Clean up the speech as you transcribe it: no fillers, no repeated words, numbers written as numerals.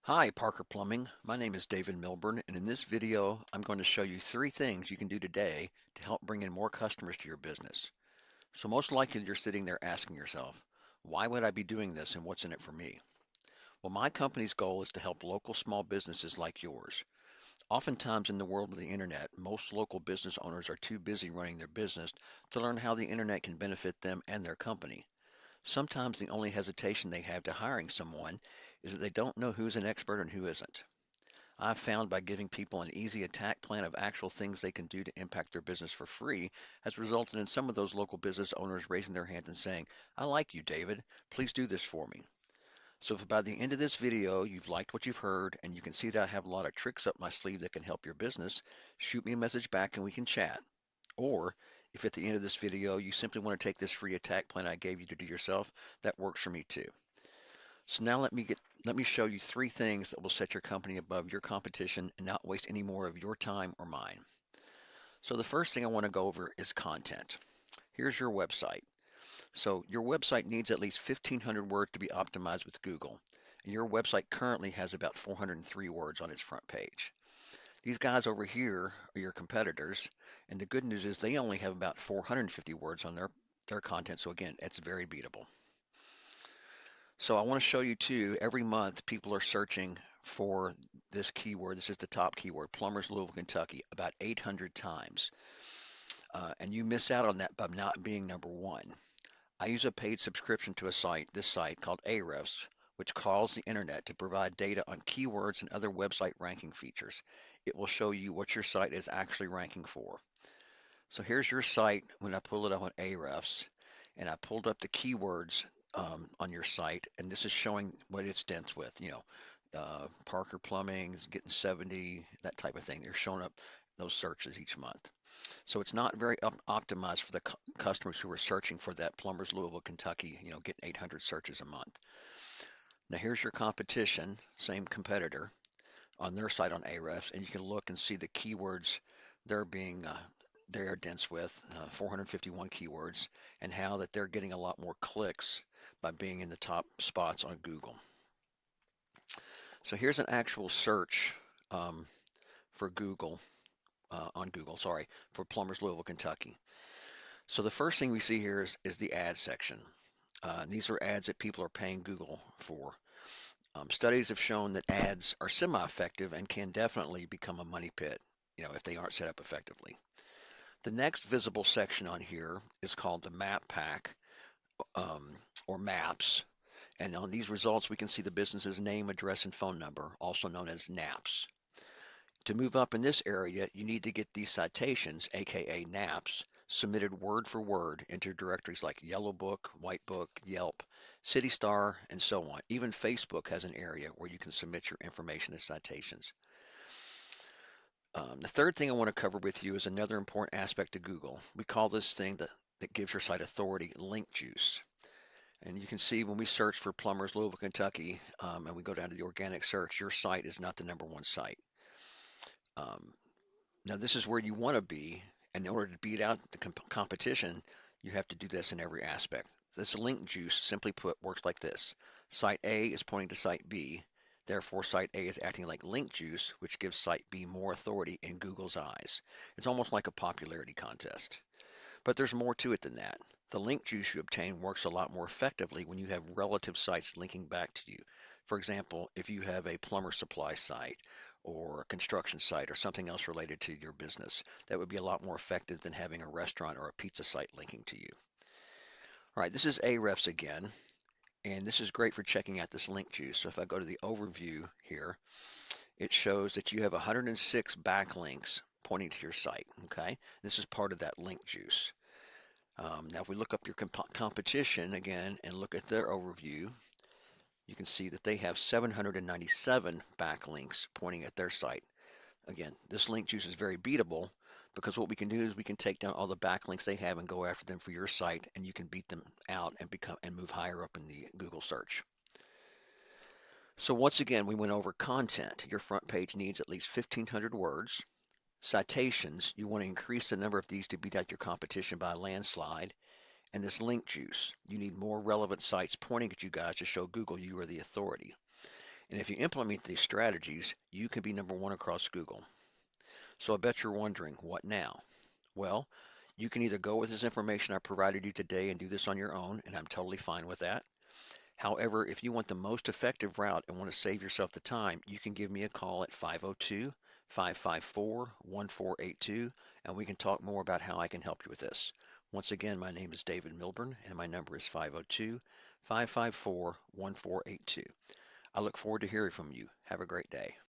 Hi, Parker Plumbing. My name is David Milburn, and in this video, I'm going to show you 3 things you can do today to help bring in more customers to your business. So most likely you're sitting there asking yourself, why would I be doing this and what's in it for me? Well, my company's goal is to help local small businesses like yours. Oftentimes in the world of the internet, most local business owners are too busy running their business to learn how the internet can benefit them and their company. Sometimes the only hesitation they have to hiring someone is that they don't know who's an expert and who isn't. I've found by giving people an easy attack plan of actual things they can do to impact their business for free has resulted in some of those local business owners raising their hand and saying, I like you, David. Please do this for me. So if by the end of this video you've liked what you've heard and you can see that I have a lot of tricks up my sleeve that can help your business, shoot me a message back and we can chat. Or if at the end of this video you simply want to take this free attack plan I gave you to do yourself, that works for me too. So now let me show you 3 things that will set your company above your competition and not waste any more of your time or mine. So the first thing I want to go over is content. Here's your website. So your website needs at least 1,500 words to be optimized with Google. And your website currently has about 403 words on its front page. These guys over here are your competitors, and the good news is they only have about 450 words on their content. So again, it's very beatable. So I want to show you too, every month people are searching for this keyword. This is the top keyword, plumbers, Louisville, Kentucky, about 800 times. And you miss out on that by not being number one. I use a paid subscription to this site called Ahrefs, which calls the internet to provide data on keywords and other website ranking features. It will show you what your site is actually ranking for. So here's your site when I pull it up on Ahrefs, and I pulled up the keywords on your site, and this is showing what it's dense with. Parker Plumbing is getting 70, that type of thing. They're showing up those searches each month. So it's not very optimized for the customers who are searching for that Plumbers Louisville, Kentucky, getting 800 searches a month. Now here's your competition, same competitor on their site on Ahrefs, and you can look and see the keywords they're being they're dense with 451 keywords, and how that they're getting a lot more clicks by being in the top spots on Google. So here's an actual search for Google on Google, sorry, for plumbers Louisville, Kentucky. So the first thing we see here is the ad section. These are ads that people are paying Google for. Studies have shown that ads are semi-effective and can definitely become a money pit, if they aren't set up effectively. The next visible section on here is called the map pack um, or maps. And on these results, we can see the business's name, address, and phone number, also known as NAPs. To move up in this area, you need to get these citations, aka NAPs, submitted word for word into directories like Yellow Book, White Book, Yelp, City Star, and so on. Even Facebook has an area where you can submit your information as citations. The third thing I want to cover with you is another important aspect of Google. We call this thing that gives your site authority link juice. And you can see when we search for plumbers, Louisville, Kentucky, and we go down to the organic search, your site is not the number one site. Um, Now, this is where you want to be, and in order to beat out the competition, you have to do this in every aspect. This link juice, simply put, works like this. Site A is pointing to Site B. Therefore, Site A is acting like link juice, which gives Site B more authority in Google's eyes. It's almost like a popularity contest. But there's more to it than that. The link juice you obtain works a lot more effectively when you have relative sites linking back to you. For example, if you have a plumber supply site or a construction site or something else related to your business, that would be a lot more effective than having a restaurant or a pizza site linking to you. All right, this is Ahrefs again, and this is great for checking out this link juice. So if I go to the overview here, it shows that you have 106 backlinks pointing to your site. Okay, this is part of that link juice. Now, if we look up your competition again and look at their overview, you can see that they have 797 backlinks pointing at their site. Again, this link juice is very beatable because what we can do is we can take down all the backlinks they have and go after them for your site, and you can beat them out and move higher up in the Google search. So once again, we went over content. Your front page needs at least 1,500 words. Citations, you want to increase the number of these to beat out your competition by a landslide. And this link juice, you need more relevant sites pointing at you guys to show Google you are the authority. And if you implement these strategies, you can be number one across Google. So I bet you're wondering, what now? Well, you can either go with this information I provided you today and do this on your own, and I'm totally fine with that. However, if you want the most effective route and want to save yourself the time, you can give me a call at 502-554-1482, and we can talk more about how I can help you with this. Once again, my name is David Milburn, and my number is 502-554-1482. I look forward to hearing from you. Have a great day.